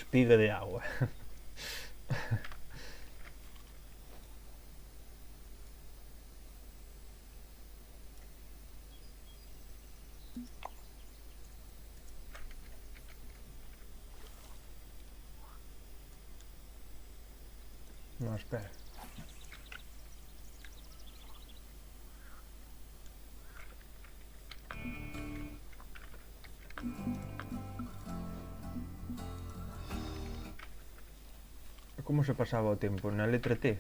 espiga de agua. No, espera. Como se pasaba o tempo? Na letra T?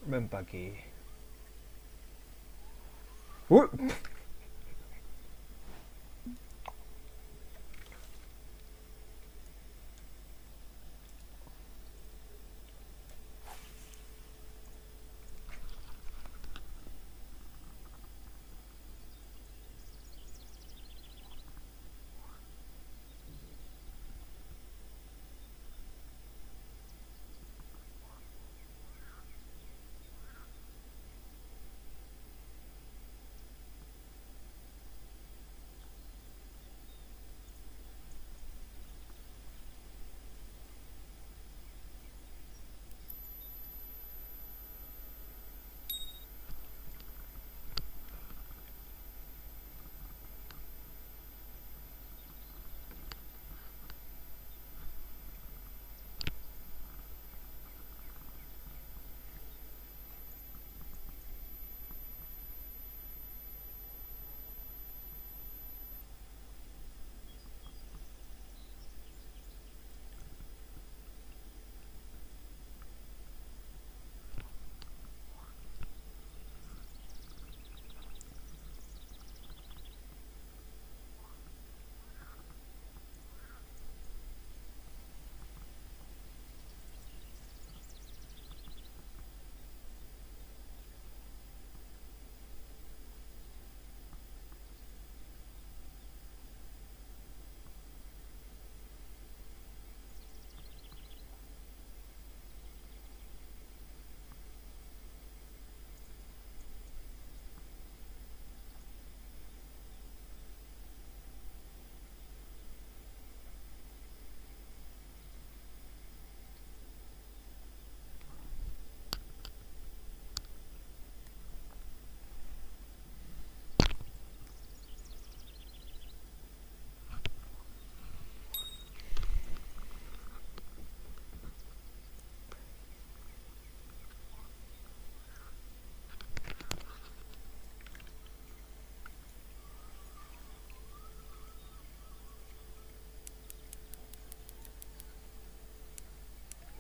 Ven pa aquí. Ui!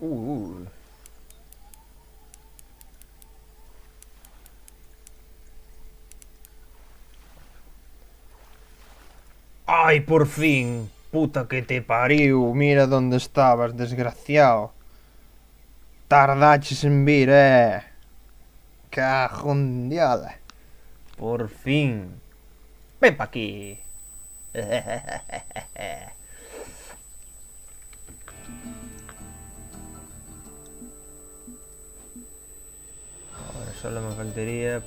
Uh. ¡Ay, por fin! Puta que te pariu. Mira dónde estabas, desgraciado. Tardaches en vir, Cajón diala. Por fin. Ven pa' aquí. Ahora solo me faltaría...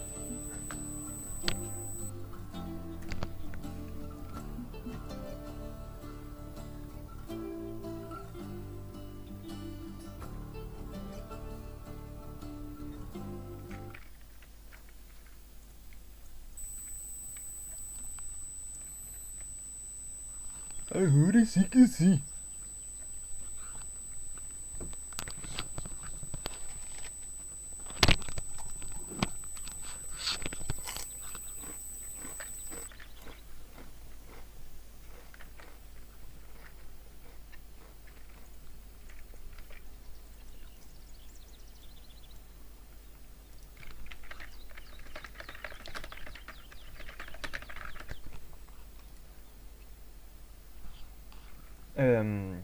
Ahora sí que sí. Um,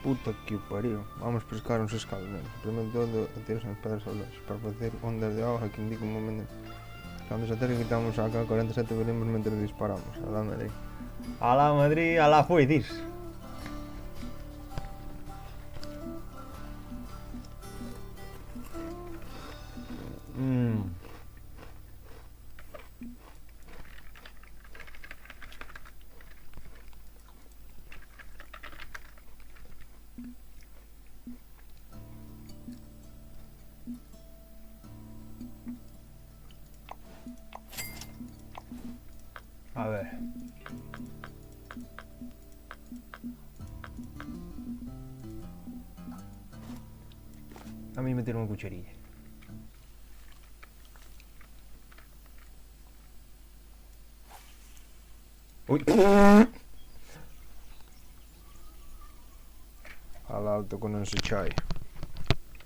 Puta que o pariu. Vamos pescar uns escalamentos. Primeiro todo, atiras as pedras ao longe para facer ondas de auga que indican un momento. Cando se acerque quitamos a K-47 veremos mentre disparamos. Alá Madrid. Alá Madrid, alá foi, dis. A ver. A mí meter unha cucharilla. Ui. Al alto que non se chai.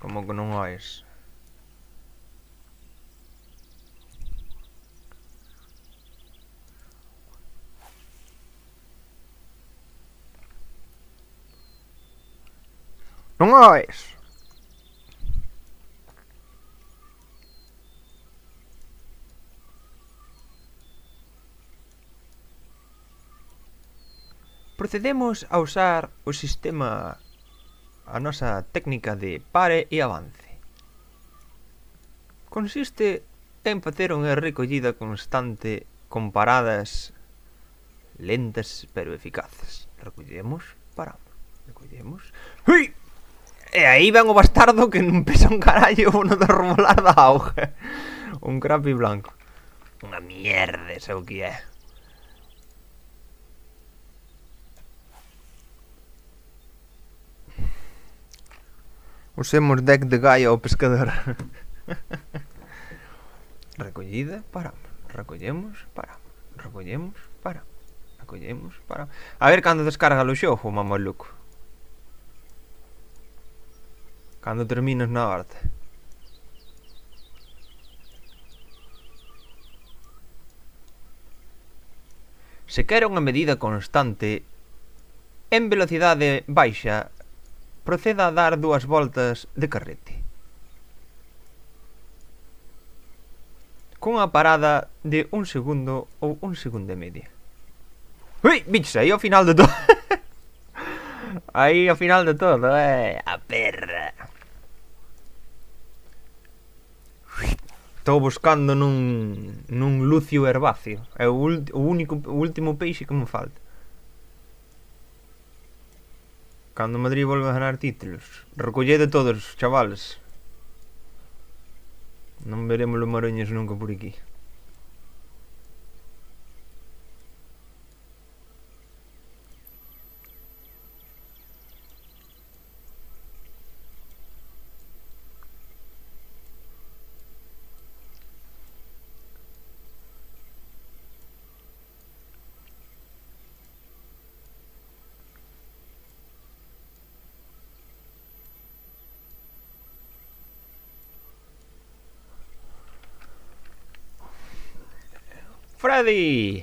Como que non oes? Non oes? Procedemos a usar o sistema, a nosa técnica de pare e avance. Consiste en facer unha recollida constante con paradas lentas pero eficaces. Recollemos, paramos. Recollemos. Ui! E aí ven o bastardo que non pesa un carallo uno de rebolar da auga. Un crapi blanco. Unha mierda, esa o que é. Usemos deck de Gaia ao pescador. Recollida, paramos. Recollemos, paramos. Recollemos, paramos. Recollemos, paramos. A ver cando descarga o xogo, mameluco. Cando terminas na horta. Se quere unha medida constante en velocidade baixa, proceda a dar 2 voltas de carrete. Cunha parada de 1 segundo ou 1 segundo e media. Ui, bichos, aí ao final de todo. Aí ao final de todo, a perra. Estou buscando nun lucio herbáceo. É o último peixe que me falta. Cando Madrid volve a ganar títulos, recollede todos, chavales. Non veremos los maroñas nunca por aquí. Freddy!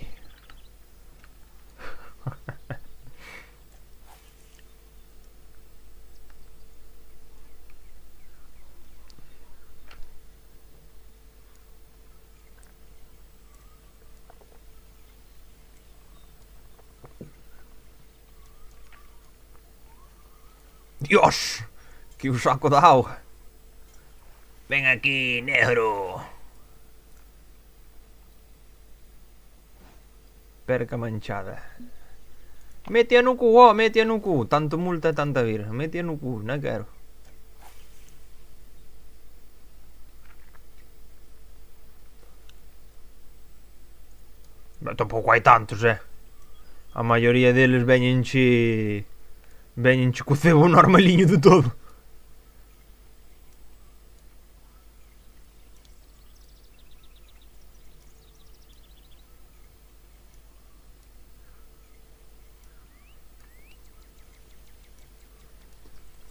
Dios! Que un saco de agua. Ven aquí, negro. Perca manchada. Mete no cu, mete no cu. Tanto multa, tanta vir. Mete no cu, non quero. Pero tampouco hai tantos, A maioría deles veñenche co cebo normaliño de todo.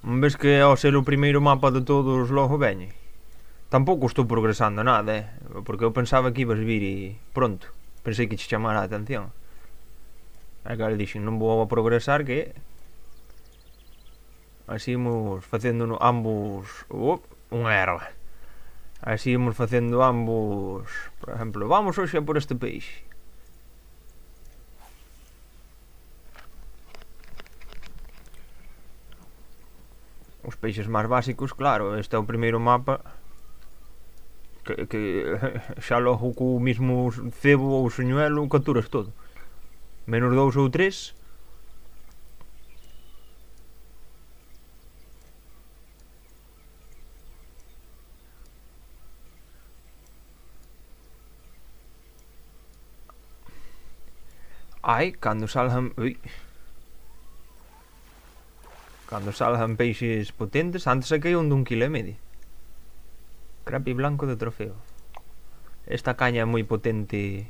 Ves que ao ser o primeiro mapa de todos logo veñe. Tampouco estou progresando nada, porque eu pensaba que ibas vir e pronto. Pensei que che chamara a atención. E claro, dixen, non vou a progresar que así imos facendo ambos unha erva. Así imos facendo ambos. Por exemplo, vamos hoxe por este peixe. Os peixes máis básicos, claro, este é o primeiro mapa que xa logo co mismo cebo ou señuelo capturas todo. Menos 2 ou 3. Ai, cando salgan... Ui. Cando salgan peixes potentes, antes saquei un dun quilo e medio. Crapi blanco de trofeo. Esta caña é moi potente.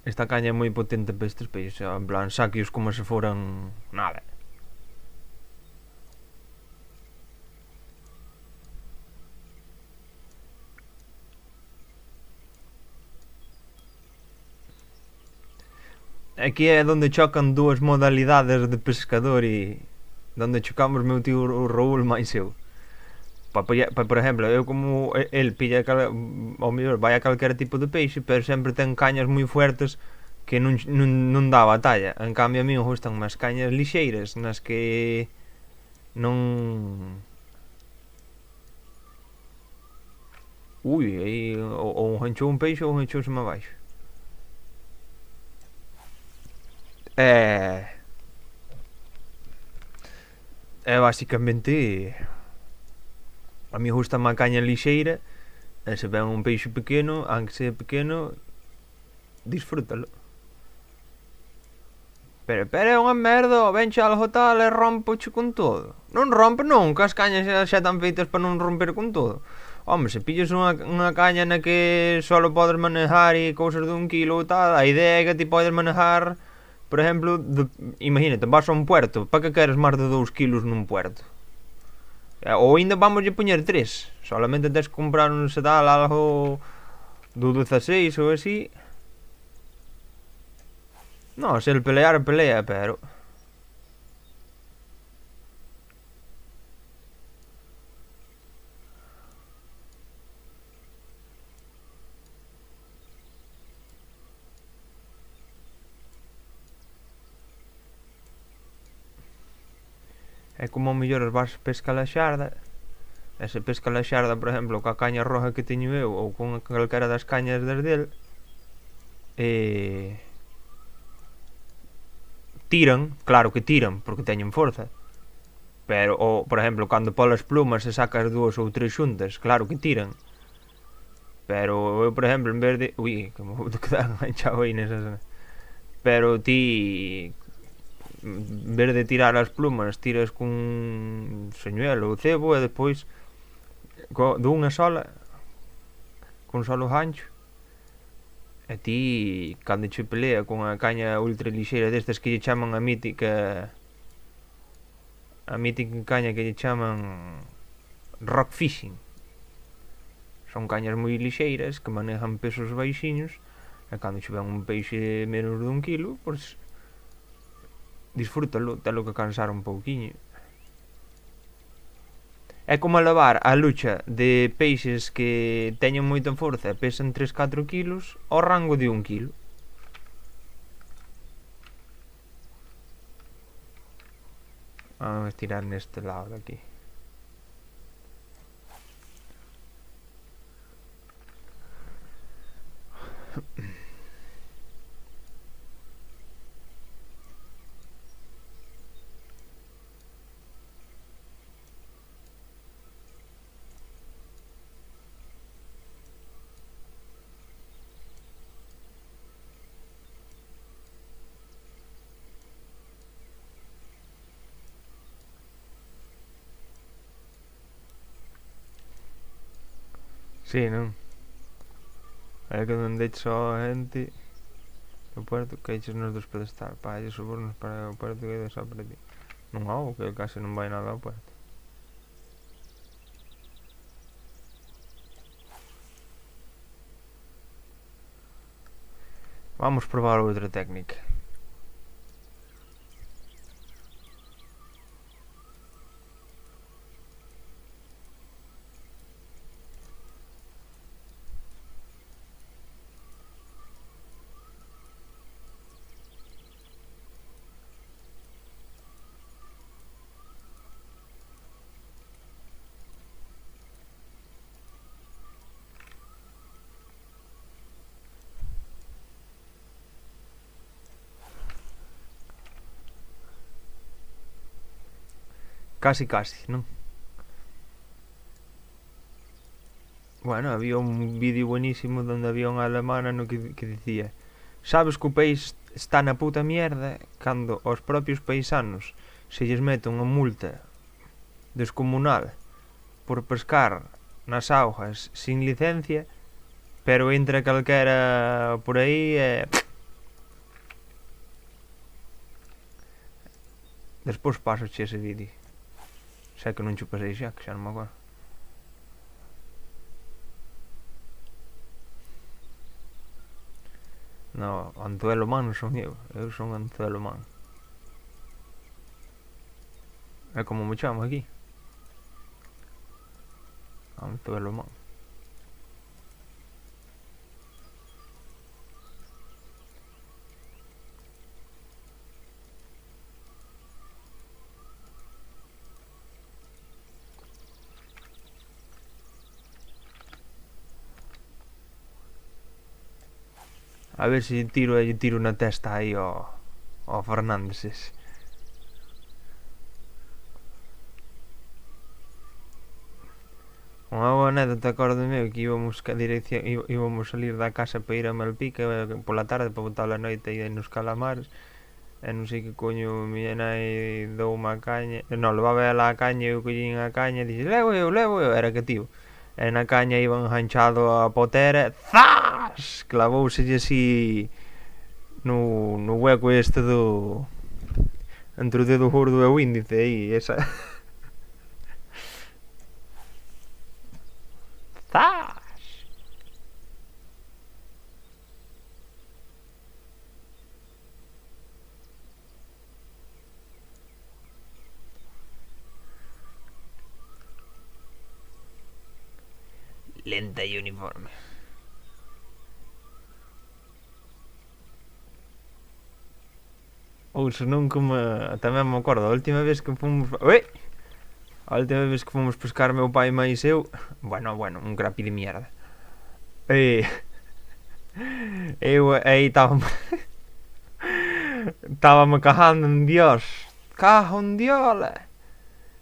Esta caña é moi potente para estes peixes. En plan, saquios como se foran nada. Aquí é onde chocan dúas modalidades de pescador e donde chocamos meu tío o Raúl máis eu. Por exemplo, eu como el pilla ao mellor vai a calquera tipo de peixe, pero sempre ten cañas moi fuertes que non dá batalla. En cambio a mí me gustan máis cañas lixeiras nas que non Ui, aí ou enganchou un peixe ou enganchouseme abaixo. É... É basicamente... A mí gusta má caña lixeira, e se ven un peixe pequeno, aunque sea pequeno, disfrútalo. Pero é unha merda, venche algo tal e rompoche con todo. Non rompe nunca, as cañas xa están feitas para non romper con todo. Home, se pillas unha caña na que solo podes manejar e cousas dun kilo e tal, a idea é que ti podes manejar, por exemplo, imagínate, vas a un puerto, para que queres máis de 2 kilos nun puerto? Ou ainda vamos a poñer 3, solamente tens que comprar un sedal algo do 16 ou así. No, se el pelear, pelea, pero... É como ao mellor vas pesca a xarda. E se pesca a xarda, por exemplo, coa caña roja que teño eu, ou con calquera das cañas del, tiran, claro que tiran, porque teñen forza. Pero, ou, por exemplo, cando polas plumas se sacas 2 ou 3 xuntas, claro que tiran. Pero eu, por exemplo, en vez de... Ui, que me vou quedar enganchado aí nesas... Pero ti... En vez de tirar as plumas, tiras cun señuelo ou cebo e depois dunha sola, cun solo gancho. E ti, cando che pelea con a caña ultra lixeira destas que lle chaman a mítica caña que lle chaman rock fishing, son cañas moi lixeiras que manejan pesos baixiños, e cando che ven un peixe menos dun kilo, pois disfrútalo, telo que cansar un pouquiño. É como levar a lucha de peixes que teñen moita forza e pesan 3-4 kilos ao rango de 1 kilo. Vamos tirar neste lado de aquí. Sí, non? É que non deixes só a gente o puerto que eches nos dos pedestal. Pa, hai sobornos para o puerto que só para ti. Non hau, que case non vai nada ao puerto. Vamos probar outra técnica. Casi, non? Bueno, había un vídeo buenísimo donde había unha alemana no que dicía: sabes que o país está na puta mierda cando aos propios paisanos se lles mete unha multa descomunal por pescar nas augas sin licencia, pero entra calquera por aí e... Despois pasoche ese vídeo. Sei que non che pasei xa, que xa non me acordo. No, Anzuelo Man non son eu son Anzuelo Man. É como me chamo aquí. Anzuelo Man. A ver se lle tiro na testa aí ao Fernández ese. Unha boa anécdota, acordo meu, que íbamos salir da casa para ir a Malpica pola tarde para botar a noite aí nos calamares, e non sei que coño miña nai dou unha caña, non, levaba ela a caña e eu collín a caña e dixen levo eu, era que tío, e na caña iban enganchado a potera, zas, clavouselle así no hueco este entre o dedo gordo e o índice aí, esa. Zas. Lenta e uniforme. Ou senón como tamén me acordo, a última vez que fomos... A última vez que fomos pescar meu pai, máis eu... Bueno, un crapi de mierda. Eu aí estábame cagando en Dios. Cajo en Diola.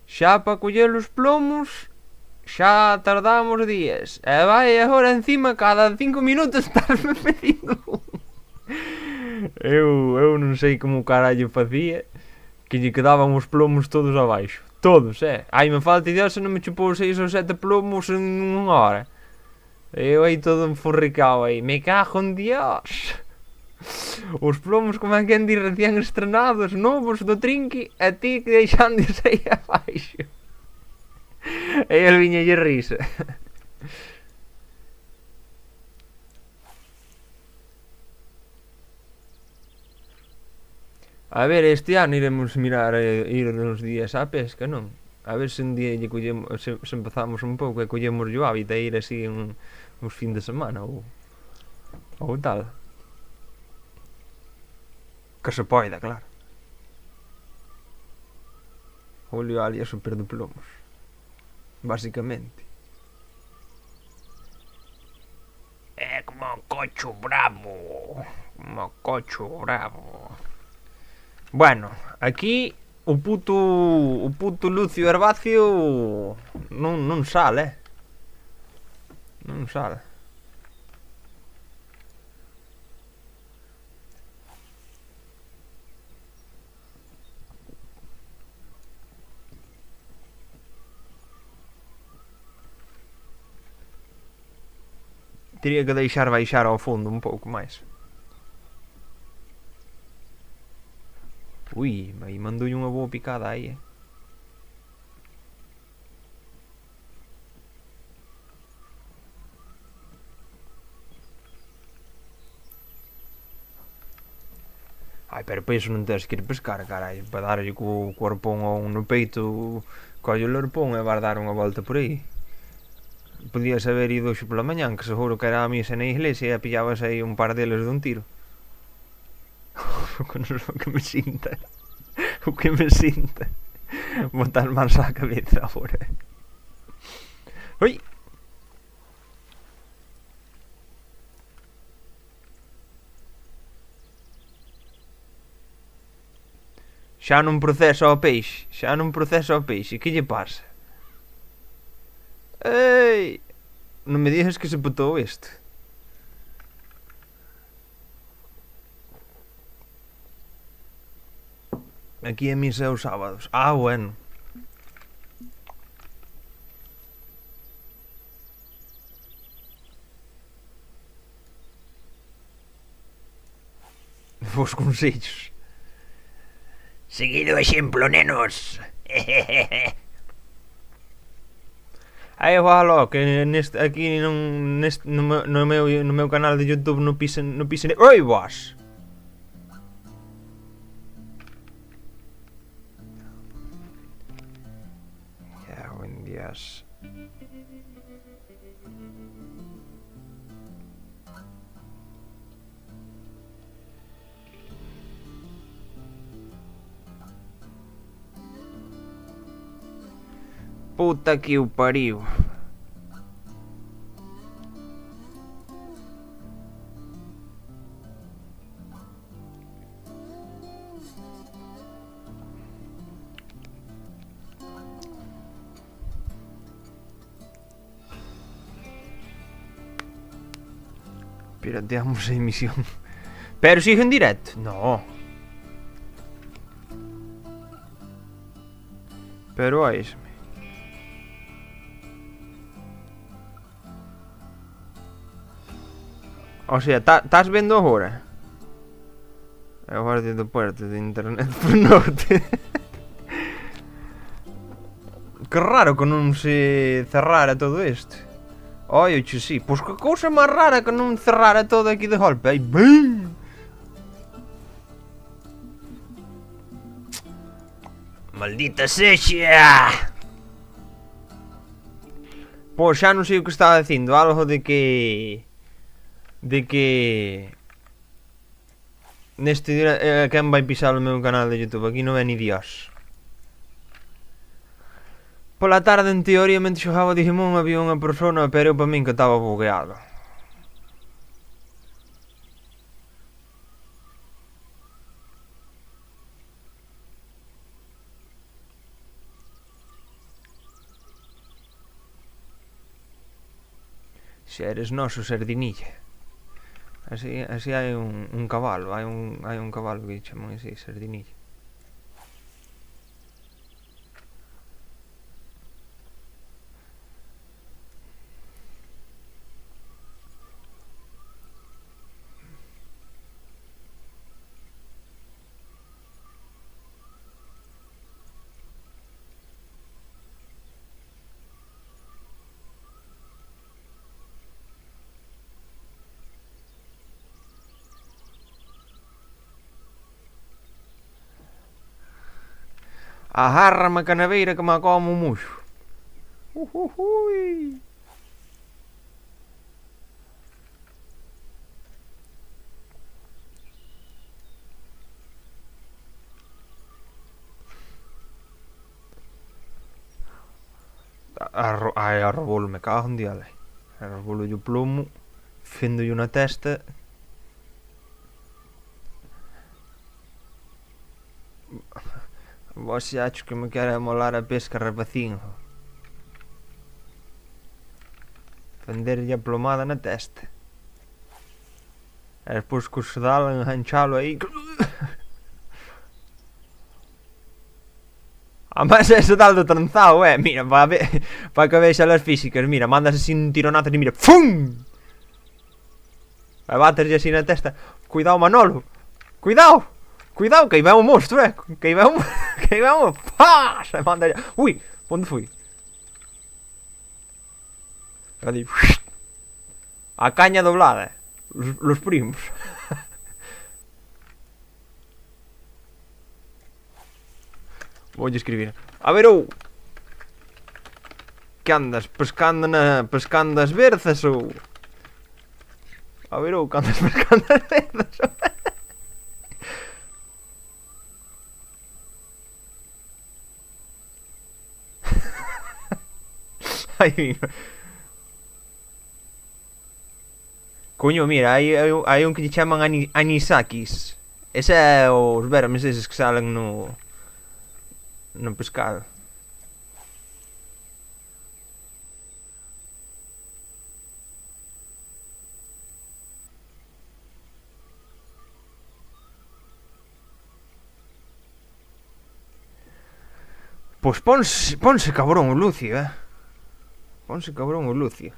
Xa para coller os plomos xa tardamos días. E vai agora encima cada 5 minutos estarme pedindo eu non sei como carallo facía, que lle quedaban os plomos todos abaixo. Todos, Ai, me falta Dios se non me chupou 6 ou 7 plomos en unha hora. Eu aí todo enforricado aí. Me cago en Dios. Os plomos como é que en di recién estrenados, novos do trinque, e ti que deixandes aí abaixo. E el viñalle risa. A ver, este ano iremos mirar ir uns días á pesca, non? A ver se un día lle collemos, se empezamos un pouco e collemos o hábito a ir así uns fin de semana ou tal. Que se poida, claro. Julio alias super de plomos. Básicamente. É como un cocho bravo. Bueno, aquí o puto Lucio Herbacio non sale, non sale. Teria que deixar baixar ao fondo un pouco máis. Ui, aí mandoulle unha boa picada aí, Ai, pero para iso non tens que ir pescar, carai. Para darlle co arpón a un no peito, colle o arpón e vas dar unha volta por aí. Podías haber ido hoxe pola mañán, que seguro que era a misa na iglesia e pillabas aí un par deles dun tiro. O que me sinta. Botar mans á cabeza agora. Ui. Xa non procesa o peixe. Que lle pasa? Ei! Non me digas que se botou isto. Aquí a misa os sábados. Bueno. Vos consellos. Seguido o exemplo, nenos. Aí valo, que aquí no meu canal de YouTube no pisen. Oi, vos. Buen días. Puta que o pariu. Pirateamos a emisión. Pero sigue en directo. No. Pero óisme. O sea, estás vendo agora? É o guardia do puerto de internet por norte. Que raro que non se cerrara todo isto. Oi, oxe, sí. Pois que cousa máis rara que non cerrara todo aquí de golpe. Ai, bim! Maldita sexa! Pois xa non sei o que estaba dicindo. Algo de que... Neste quen vai pisar o meu canal de YouTube? Aquí non é ni Dios. Pola tarde, en teoría, mentre xogaba Digimon había unha persona, pero eu para min que estaba bugueado. Se eres noso, sardinilla. Así hai un cabalo, hai un cabalo que chaman así, sardinilla. Agárrame a canaveira que me como o muxo. Uhuhui. Ai, arrobolo, me cago en diale. Arrobolo o plomo, fendo na testa. Vos acho que me quere molar a pesca, rapacinho. Fenderlle a plomada na testa. E despois co sedal enganchalo aí. Además é sedal do tranzao, mira, para que vexas as físicas. Mira, mandas así un tironazo e mira, ¡fum! E baterlle así na testa. Cuidado, Manolo. Cuidado. Cuidado, que aí vai un monstro, que aí vai un... que aí vai un... ¡Pah! Se manda... Ui, onde fui? Ali... A caña doblada. Los primos. Voulle escribir. A ver, ou... Que andas pescando as berzas ou... A ver, ou que andas pescando as berzas ou... Ai, coño, mira, hai un que lle chaman anisakis. Ese é os vermes eses que salen no pescado. Pois ponse cabrón o Lucio, Ponse cabrón o Lucio.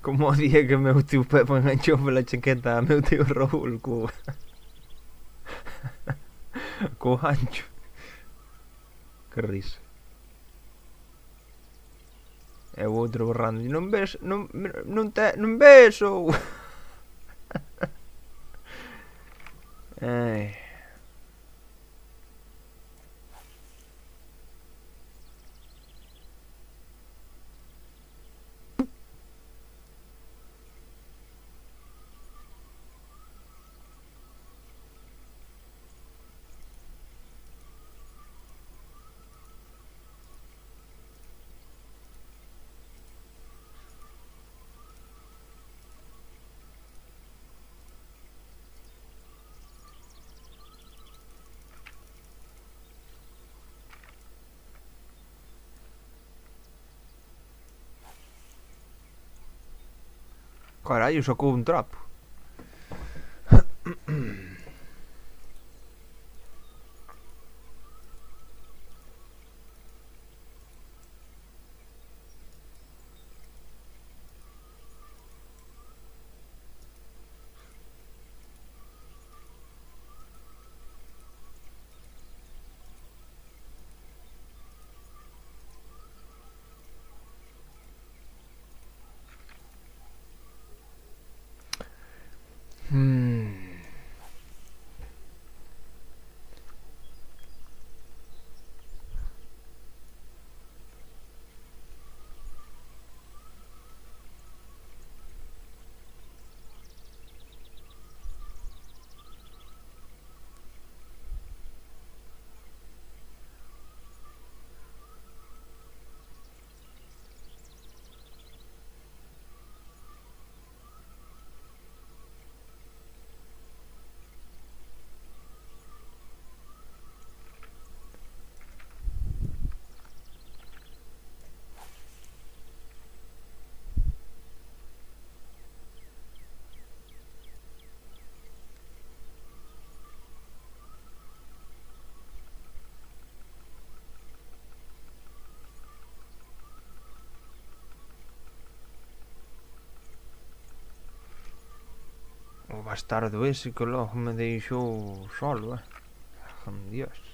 Como o día que meu tío Pepo enganchou pola chaqueta a meu tío Raúl co gancho. Que risa. E o outro borrando. Non ves, non ves ou... Ai... Carallo, sacou un trapo. O bastardo ese que logo me deixou solo, Dios.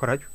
Carallo.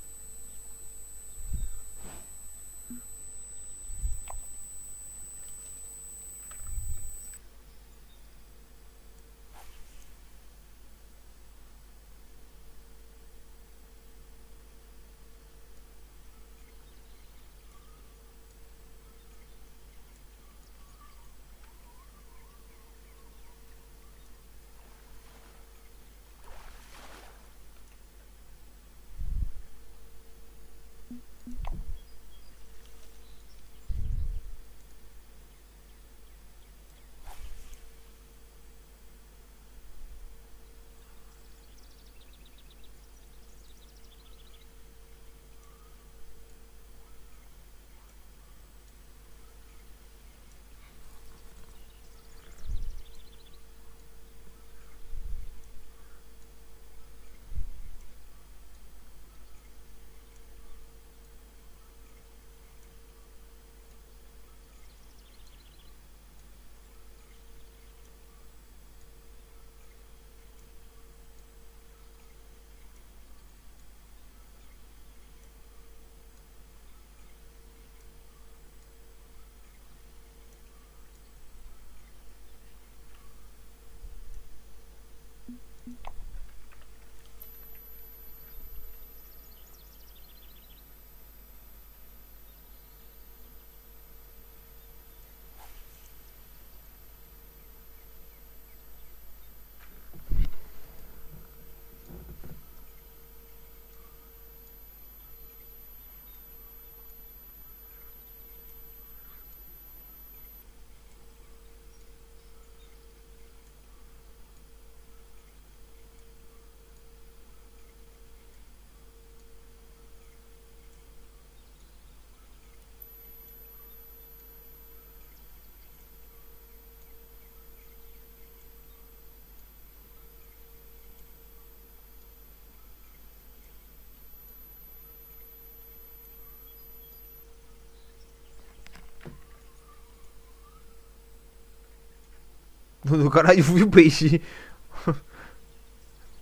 Do carallo foi o peixe.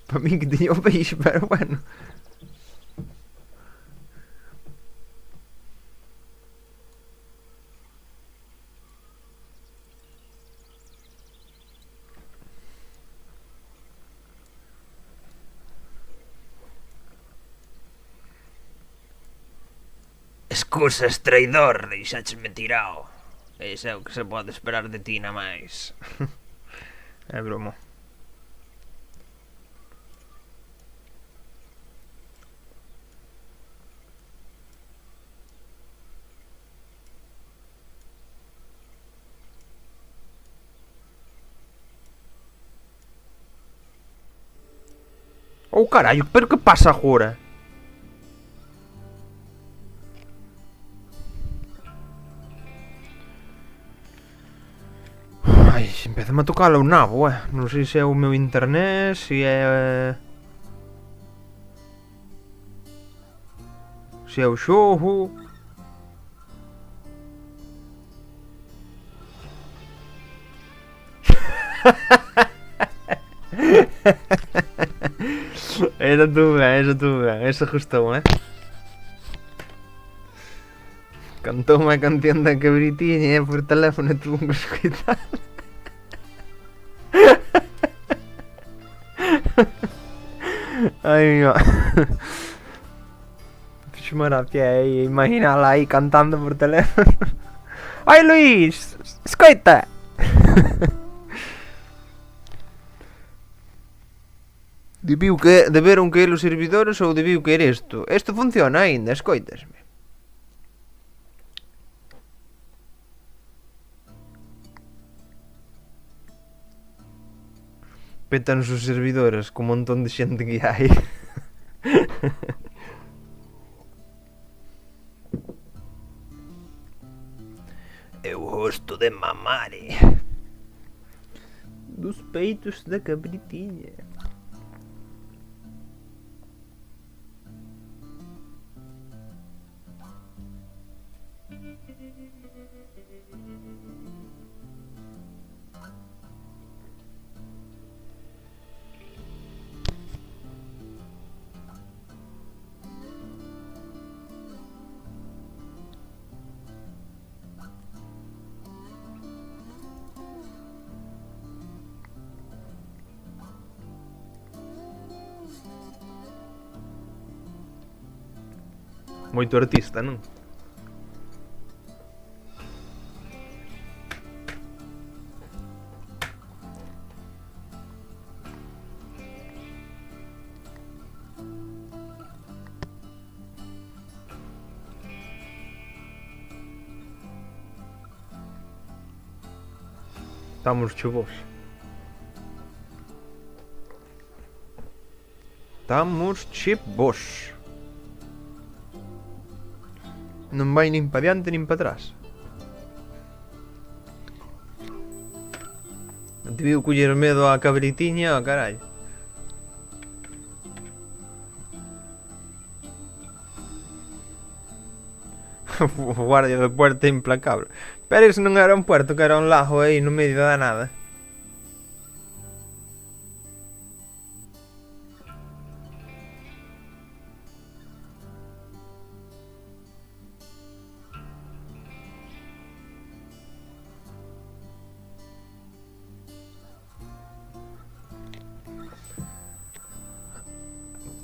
Para min que tiña o peixe, pero bueno. Excusas, traidor, deixáchesme tirao. Ese é o que se pode esperar de ti na máis. É broma. Oh carallo, pero que pasa agora? Ai, empezame a tocar o nabo, non sei se é o meu internet, se é... Se é o xogo... Esa tu ben, esa gustou, Cantoume a canción da cabritiña por teléfono e tuvo que escoitar. Ai, meu. Fixo gracia aí, imaginala aí cantando por teléfono. Ai, Luís, escoita. Deberon caer os servidores ou debiu caer isto? Isto funciona aínda, escoitasme. Pétanos os servidores con un montón de xente que hai. Eu gosto de mamare dos peitos da cabritiña. Moito artista, non? Estamos chuvos. Estamos chivos. Non vai nin pa diante nin pa atrás. Non te viu coller medo á cabritiña, carallo. O guardia da puerta implacable. Pero iso non era un puerto, que era un lago aí no medio da nada.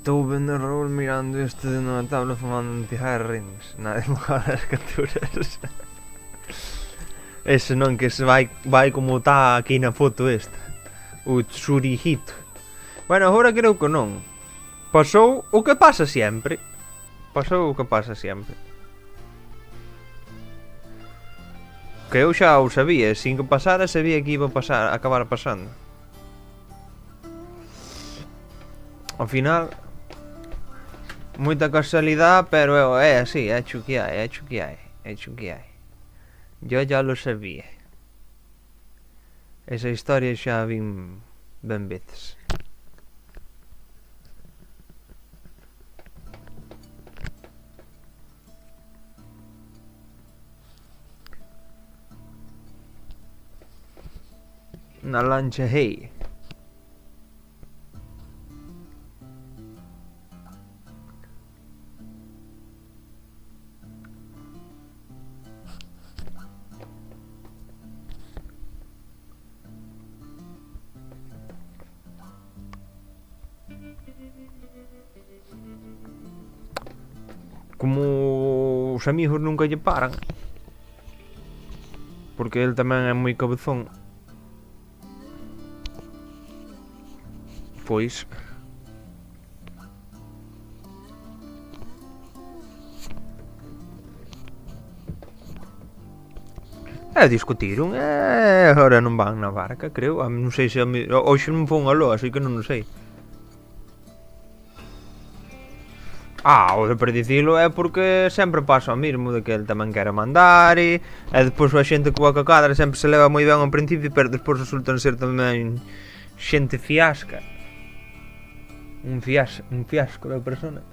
Estou vendo a Raúl mirando este nunha tabla fumando un tijar rings. Nadie mojaba as capturas. Ese non, que se vai como está aquí na foto esta. O Tsurihito. Bueno, agora creo que non. Pasou o que pasa sempre. Pasou o que pasa sempre. Que eu xa o sabía, sin que pasara sabía que iba a pasar, a acabar pasando. Ao final, moita casualidade, pero é así, é cho que hai, é cho que hai, é cho que hai. Yo ya lo sabía. Esa historia xa vin ben veces. Na lancha hey. Como os amigos nunca lle paran, porque el tamén é moi cabezón, pois discutiron e agora non van na barca, creo. Non sei se hoxe non fun aló, así que non o sei. O de predicilo é porque sempre pasa o mismo, de que el tamén quere mandar e despois a xente que va ca cadra sempre se leva moi ben ao principio, pero despois resultan ser tamén xente fiasca. Un fiasco de persona.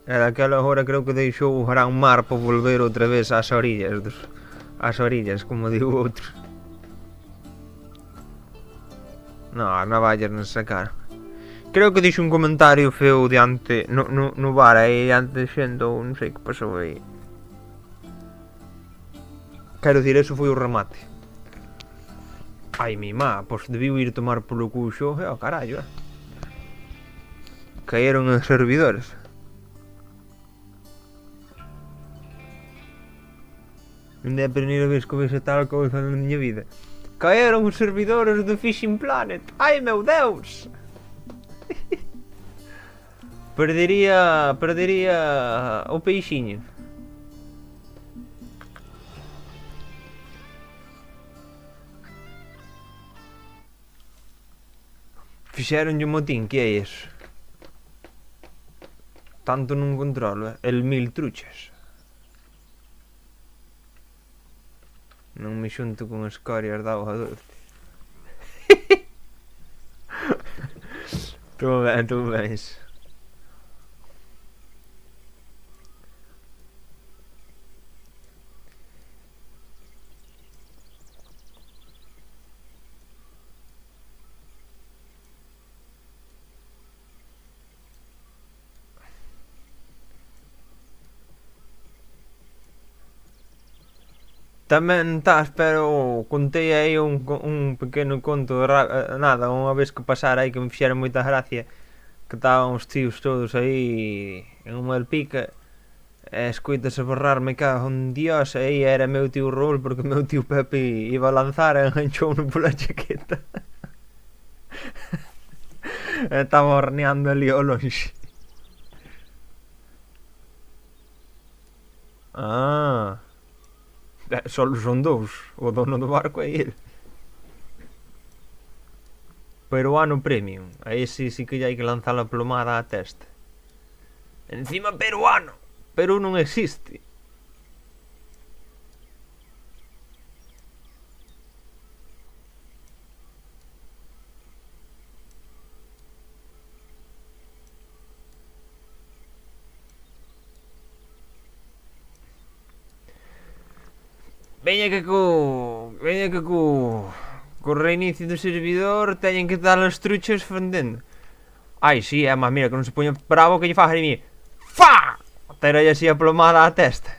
E daquela hora creo que deixou o gran mar para volver outra vez ás orillas, como digo outro. No, as navallas non se sacaron. Creo que dixo un comentario feo diante no bar aí diante de xente, ou non sei que pasou aí. Quero dicir, eso foi o remate. Ai, mi má, pois debiu ir tomar polo cuxo, carallo, caeron os servidores. Non é a primeira vez que vexo tal cousa na miña vida. Caeron os servidores do Fishing Planet. Ai, meu Deus! Perdería o peixiño. Fixeronlle un motín, que é iso? Tanto non controlo, el 1000 truchas. Non me xunto con escorias de auga doce. Tú ves. Tamén pero contei aí un pequeno conto nada, unha vez que pasara aí que me fixera moita gracia, que estaban os tíos todos aí en unha pica e escoitase berrar, me cago en Dios, e aí era meu tío Raúl, porque meu tío Pepe iba a lanzar e enganchouno pola chaqueta. E estaba horneando ali ao lonxe. Só son dous, o dono do barco é ele. Peruano Premium, a ese sí que hai que lanzar a plomada á testa. Encima peruano, Perú non existe. Veña que co reinicio do servidor teñen que dar as truchas fendendo. Ai, si, é má, mira, que non se poña bravo que lle faja de mí. Fa! Teralle así a plomada á testa.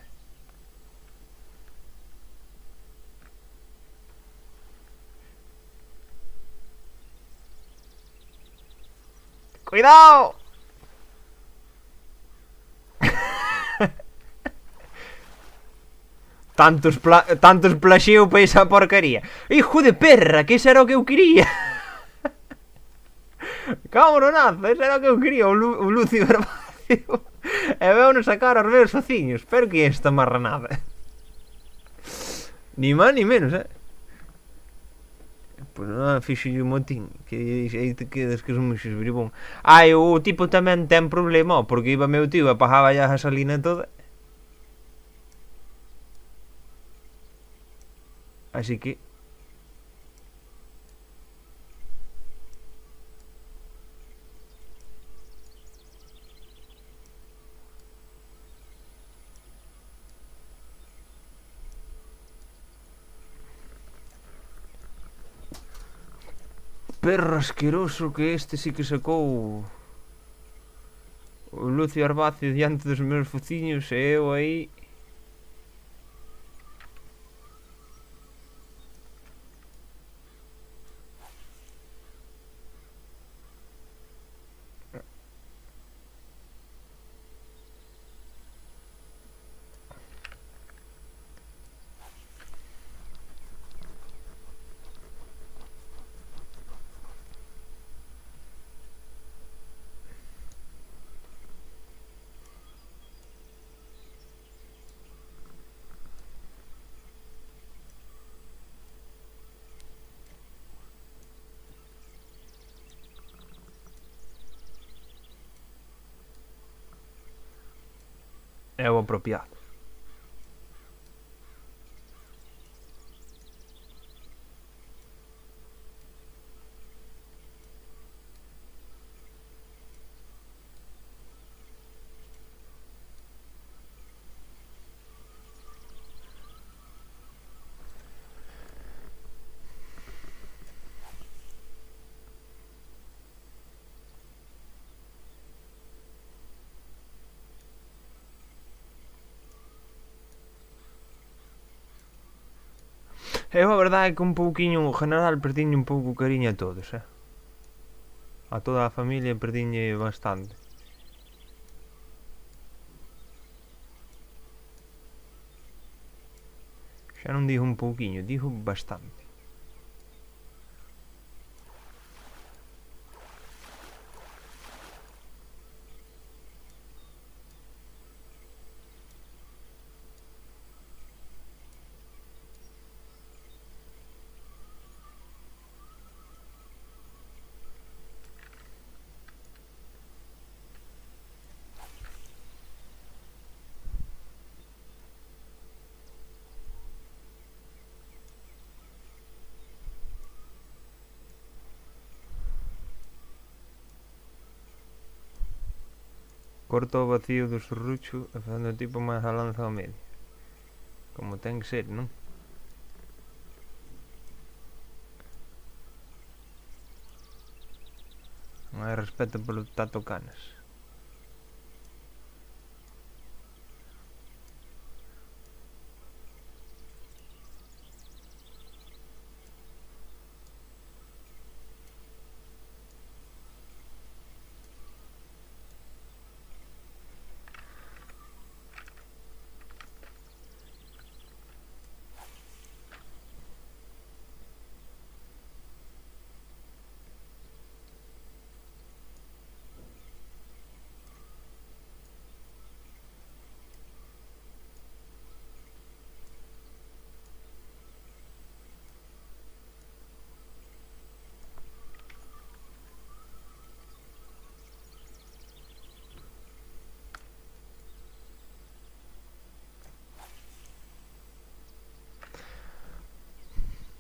Cuidado! Tantos plaxeo para esa porcaría. Hijo de perra, que ese era o que eu quería. Cabronazo, ese era o que eu quería, o Lucio Herbacio. E veo-nos sacar os meus sociños. Pero que é esta marranada? Ni máis ni menos, Pois non, fixolle un motín. Que aí te quedas que son muxos bribón. O tipo tamén ten problema, porque iba meu tío e pagaba a gasolina toda. Así que perro asqueroso que este sí que sacou o Lucio Arbacio diante dos meus fociños e eu aí. É o apropiado. Eu a verdade é que un pouquiño en general perdiñe un pouco cariño a todos, a toda a familia perdiñe bastante. Xa non digo un pouquiño, digo bastante. Corta o vacío do serrucho e facendo tipo máis a lanza ao medio. Como ten que ser, non? Non hai respeto polo Tato Canas.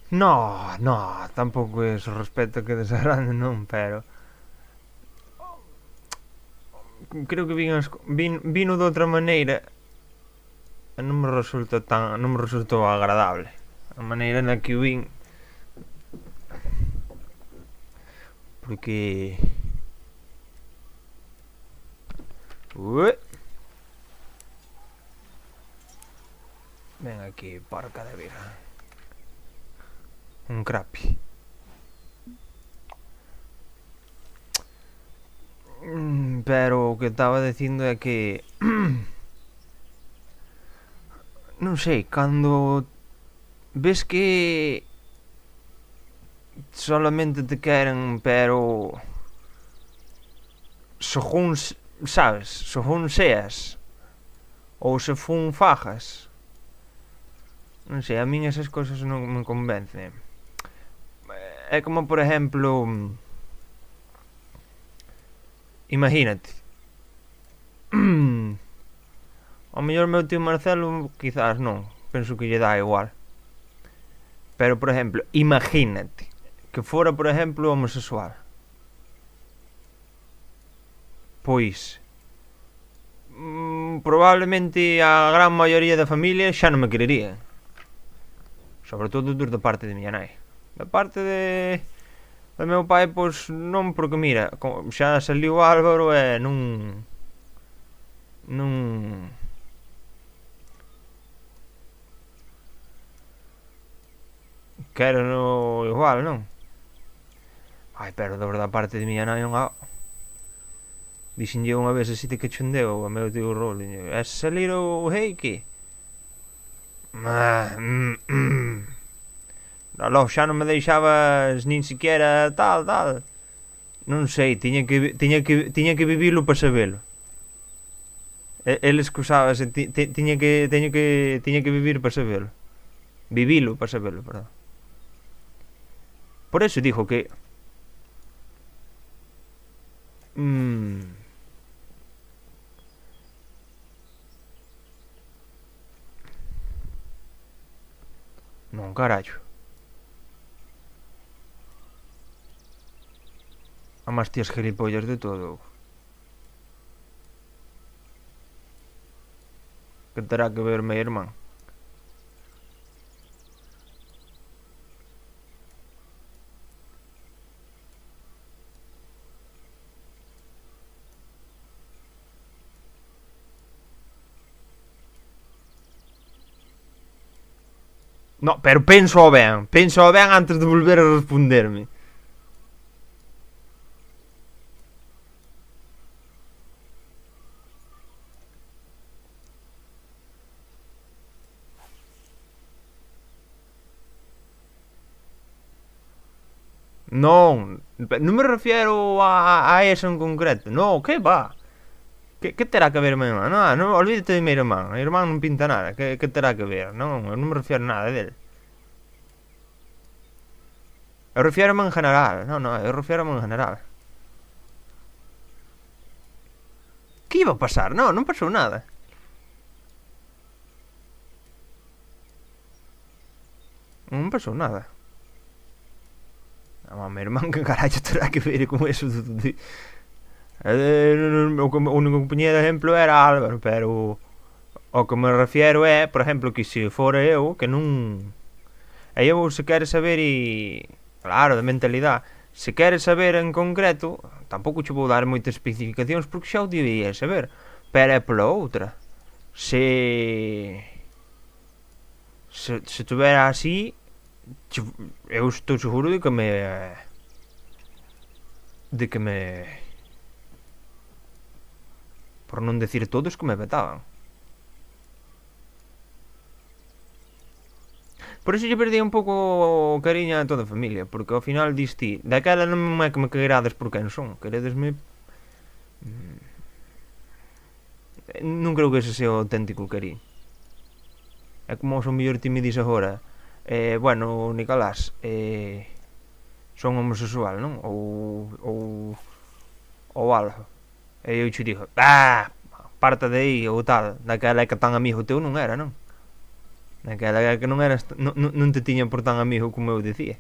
No, no, tampouco é ese respeto que desagrande, non, pero creo que vino de outra maneira e non me resultou agradable a maneira na que o vin, porque ven aquí, porca de virga, un crappy. Pero o que estaba dicindo é que non sei, cando ves que solamente te queren, pero según, sabes, según seas ou se fun fajas, non sei, a min esas cousas non me convencen. É como, por exemplo, imagínate, ao mellor meu tío Marcelo quizás non, penso que lle dá igual, pero por exemplo, imagínate que fora, por exemplo, homosexual, pois probablemente a gran maioría da familia xa non me querería, sobre todo dos da parte de miña nai. Da parte de O meu pai, pois, non, porque mira, xa saliu Álvaro e non, quero no igual, non? Ai, pero de verdade parte de miña nai non. Dixenlle unha vez así de cachondeo a meu tío Rol. É salir o Heike? Logo xa non me deixabas nin siquiera tal. Non sei, tiña que vivilo para sabelo. El excusábase, tiña que vivir para sabelo. Vivilo para sabelo, perdón. Por eso dijo que non, carallo. Amas tías gilipollas de todo. Que terá que ver meu irmán? No, pero penso ben antes de volver a responderme. Non me refiero a eso en concreto. No, que va. Que terá que ver meu irmán? Non, olvídate de meu irmán. O irmán non pinta nada. Que terá que ver? Non me refiero a nada dele. Eu refiero en general. Eu refiero en general. Que iba a pasar? Non pasou nada. Non pasou nada. Meu irmán, que carallo terá que ver con eso o único que poñía de exemplo era Álvaro, pero o que me refiero é, por exemplo, que se fora eu, que non. E eu, se queres saber claro, de mentalidade, se queres saber en concreto, tampouco che vou dar moitas especificacións porque xa o debería saber, pero é pola outra. Se tuvera así, eu estou seguro de que por non decir todos que me vetaban. Por iso lle perdí un pouco o cariño a toda a familia, porque ao final diste, daquela non é que me queirades por quen son, queredesme. Non creo que ese sea o auténtico cariño. É como o mellor ti me dis agora, bueno, Nicolás, son homosexual, non? Ou algo. E eu che digo, parta de aí ou tal, daquela é que tan amigo teu non era, non? Daquela é que non eras, non te tiña por tan amigo como eu dicía.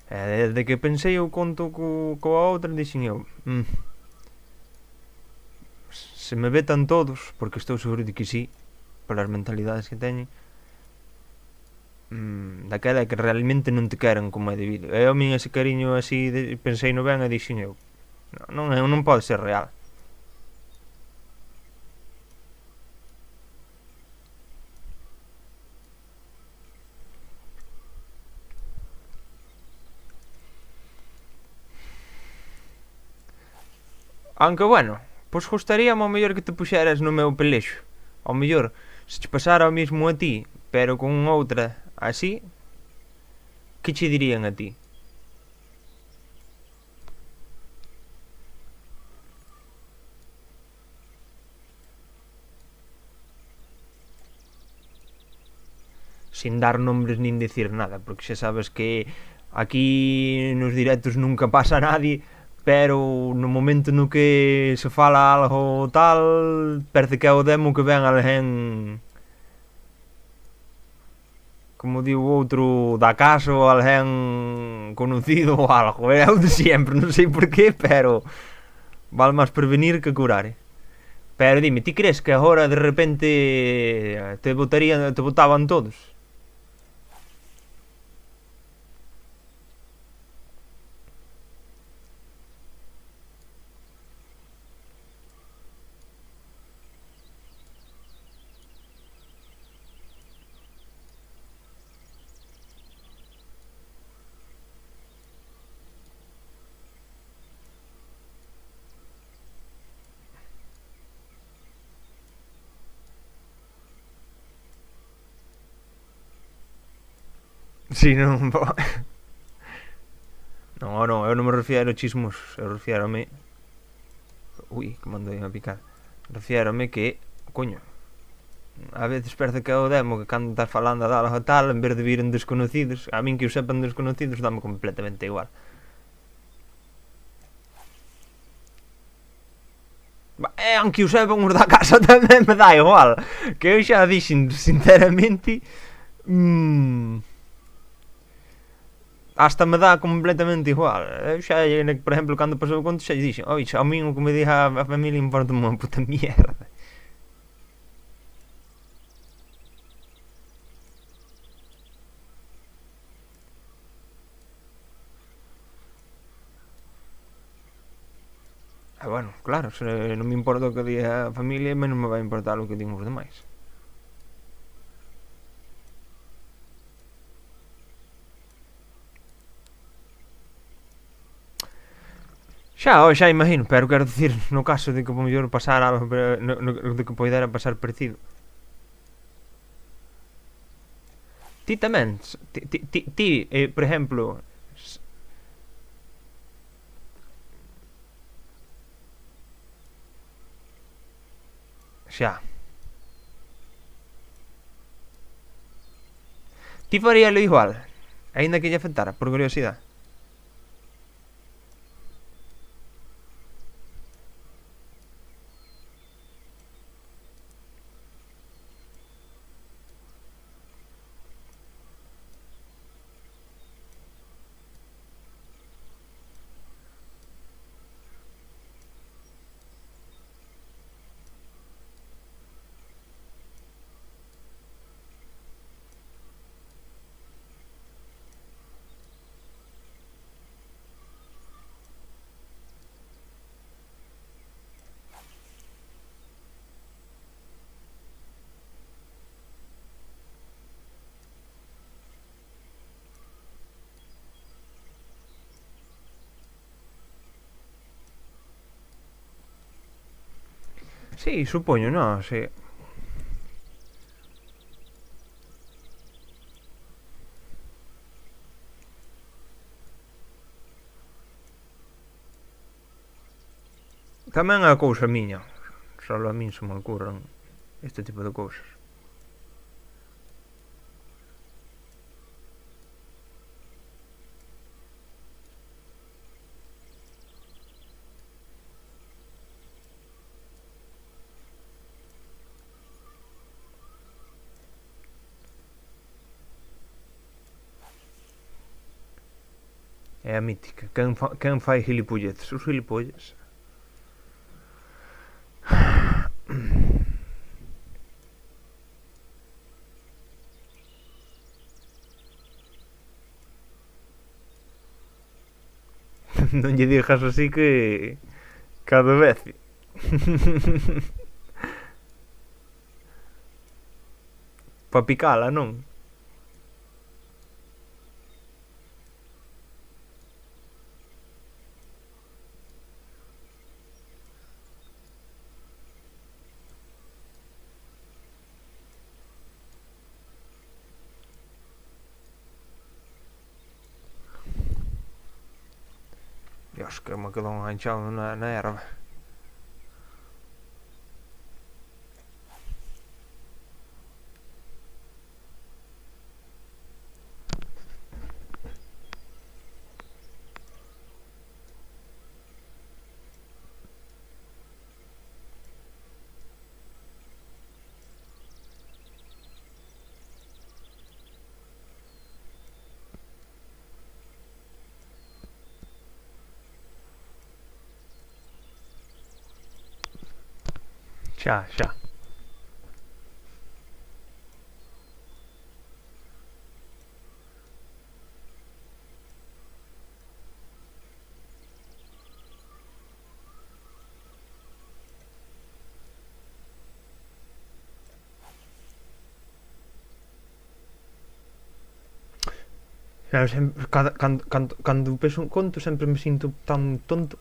E desde que pensei o conto coa outra, dixen eu, se me vetan todos, porque estou seguro de que sí, polas mentalidades que teñen, daquela é que realmente non te queren como é debido. E ao min ese cariño así, pensei no ben e dixen eu, non pode ser real. Aunque bueno, pois gustaríame ao mellor que te puxeras no meu pelexo. Ao mellor, se te pasara o mismo a ti, pero con outra así, que che dirían a ti? Sin dar nombres nin decir nada, porque xa sabes que aquí nos directos nunca pasa nadie, pero no momento no que se fala algo tal, parece que é o demo que ven alguén, como di o outro, da casa ou alguén conocido ou algo. É o de sempre, non sei por qué, pero vale máis prevenir que curar. Pero dime, ti crees que agora de repente te votaban todos? Si non... No, no, eu non me refiero a chismos, eu refiérome... Ui, que mando a picar. Refiérome que, coño, a veces parece que é o demo que cando estás falando a algo tal, en vez de viren desconocidos, a min que o sepan desconocidos dame completamente igual. Aunque o sepan os da casa tamén me dá igual. Que eu xa dixen sinceramente, hasta me dá completamente igual. Eu xa, por exemplo, cando pasou o conto xa dixen, oi, xa a min o que me diga a familia importa unha puta mierda. Bueno, claro, se non me importa o que diga a familia, menos me vai importar o que digan os demais. Xa imagino, pero quero dicir, no caso de que o mellor pasar algo, de que poidera pasar parecido. Ti tamén, por exemplo, xa. Ti faríalo igual, aínda que lle afectara, por curiosidade. Sí, supoño, no, sí. Tamén é a cousa miña. Solo a min se me ocurren este tipo de cousas. É a mítica. Quen fai gilipolleces? Os gilipollas. Non lle digas así que... Cada vez. Pa picala, non? Dios, que me quedou enganchado na erva. Xa, xa. Claro, cando peso un conto sempre me sinto tan tonto.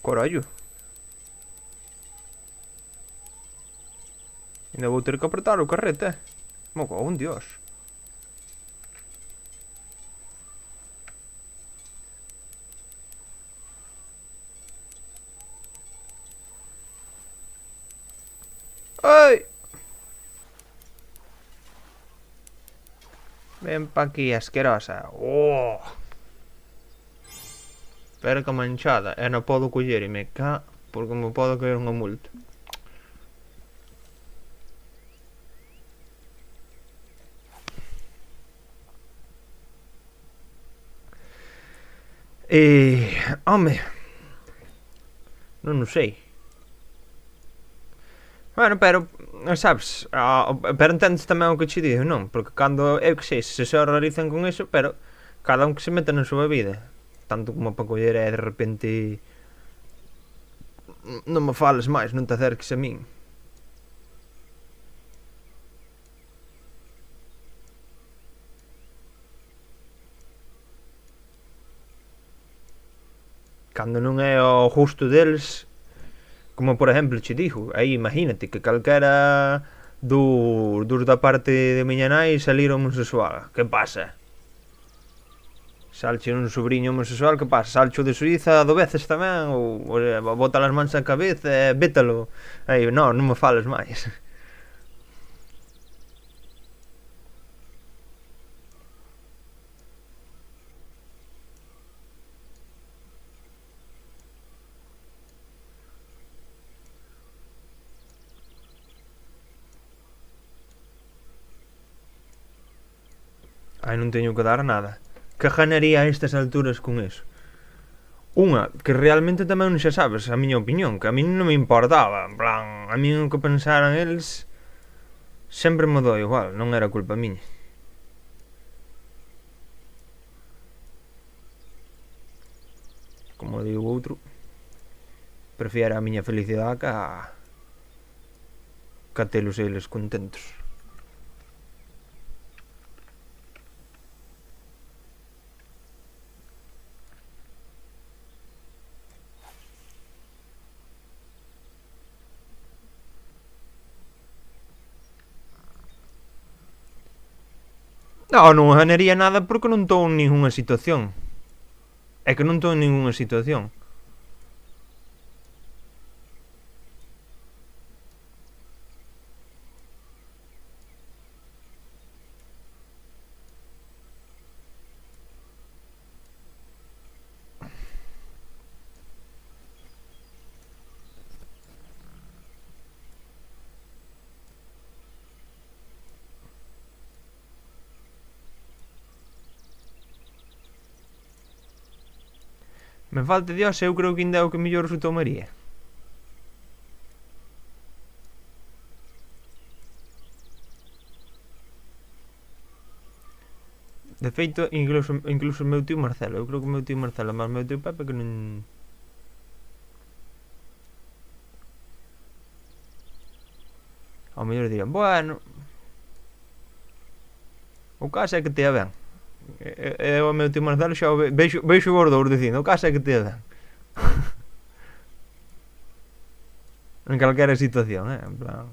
Corollo. Ainda vou ter que apertar o carrete. Mo cago en Dios. Ai! Ven pa aquí, asquerosa. Oh! Espera que a manchada. E non podo coller e me ca... Porque me podo caer unha multa. Home... Non o sei. Bueno, pero... Sabes? Pero entendes tamén o que che digo, non? Porque cando... Eu que sei, se horrorizan con iso, pero... Cada un que se mete na súa vida. Tanto como para coller e de repente... Non me fales máis, non te acerques a min. Cando non é o justo deles, como por exemplo che digo, aí imagínate que calquera dos da parte de miña nai saliron homosexual. Que pasa? Salche un sobrinho homosexual, que pasa? Salcho de Suiza do veces tamén ou bota as mans a cabeza e vétalo. Aí, non me fales máis. Ai, non teño que dar nada. Que ganaría a estas alturas con eso? Unha, que realmente tamén xa sabes a miña opinión, que a min non me importaba, en plan, a min o que pensaran eles sempre me dou igual, non era culpa miña. Como digo outro, prefiero a miña felicidade que a telos eles contentos. Non ganaría nada porque non estou en ninguna situación. É que non estou en ninguna situación. Me falta Dios, eu creo que ainda é o que mellor se tomaría. De feito, incluso o meu tío Marcelo. Eu creo que o meu tío Marcelo, mas o meu tío Pepe que non... Ao mellor dirán, bueno, o caso é que te ben. E o meu tío Marcelo xa veixo os dous dicindo, o caso é que te ben. En calquera situación, en plan...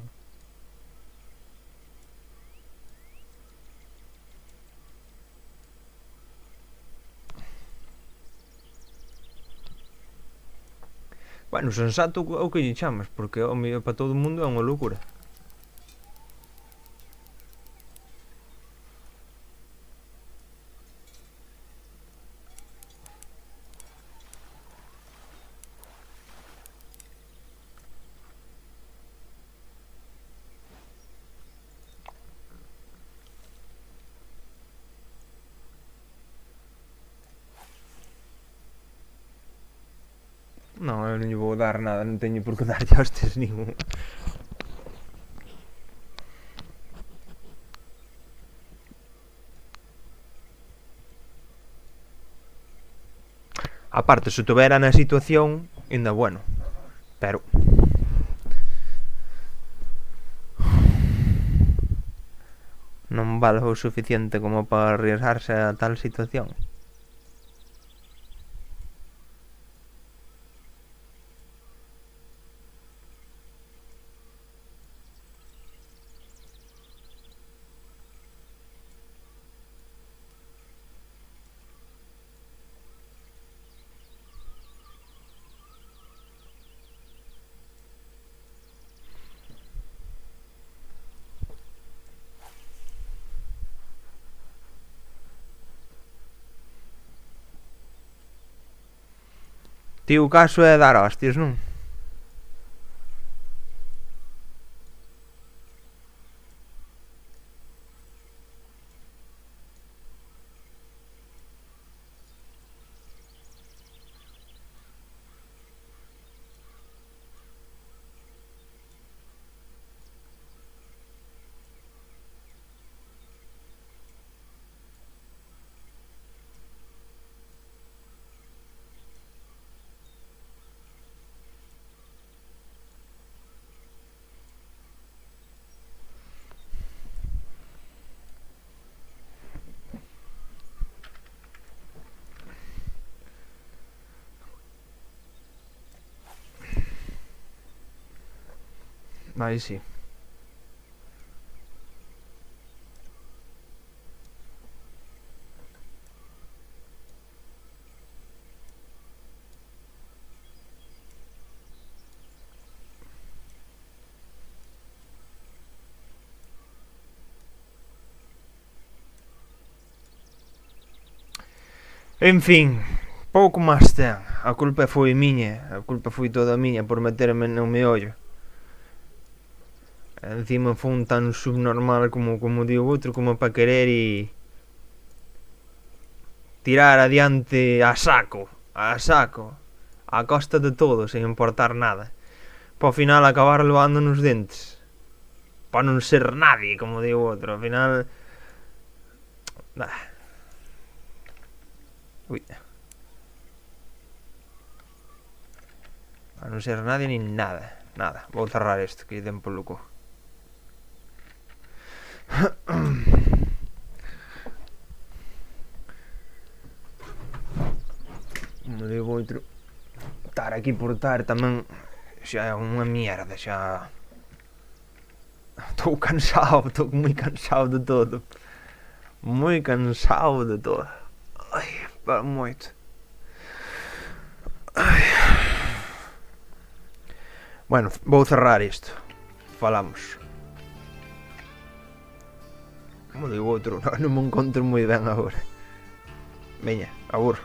Bueno, sensato o que lle chamas, porque o mellor para todo o mundo é unha loucura. Non, eu non lle vou dar nada, non teño por que darlle hostes ningún. Aparte, se tuvera na situación, ainda bueno. Pero... non vale o suficiente como para arriesgarse a tal situación. Ti o caso é dar hostias, non? Aí sí. En fin, pouco máis ten. A culpa foi miña, a culpa foi toda miña por meterme no meollo. Encima foi un tan subnormal como digo outro, como para querer e tirar adiante a saco, a costa de todo, sen importar nada. Para ao final acabar levando nos dentes. Para non ser nadie, como digo outro. Ao final... Ui. A non ser nadie nin nada. Nada, vou cerrar isto, que lle den polo cu. Como digo outro, estar aquí por estar tamén xa é unha mierda, xa... Estou cansado, estou moi cansado de todo. Moi cansado de todo. Ai, para moito. Ai. Bueno, vou cerrar isto. Falamos. Como digo outro, non me encontro moi ben agora. Veña, agur.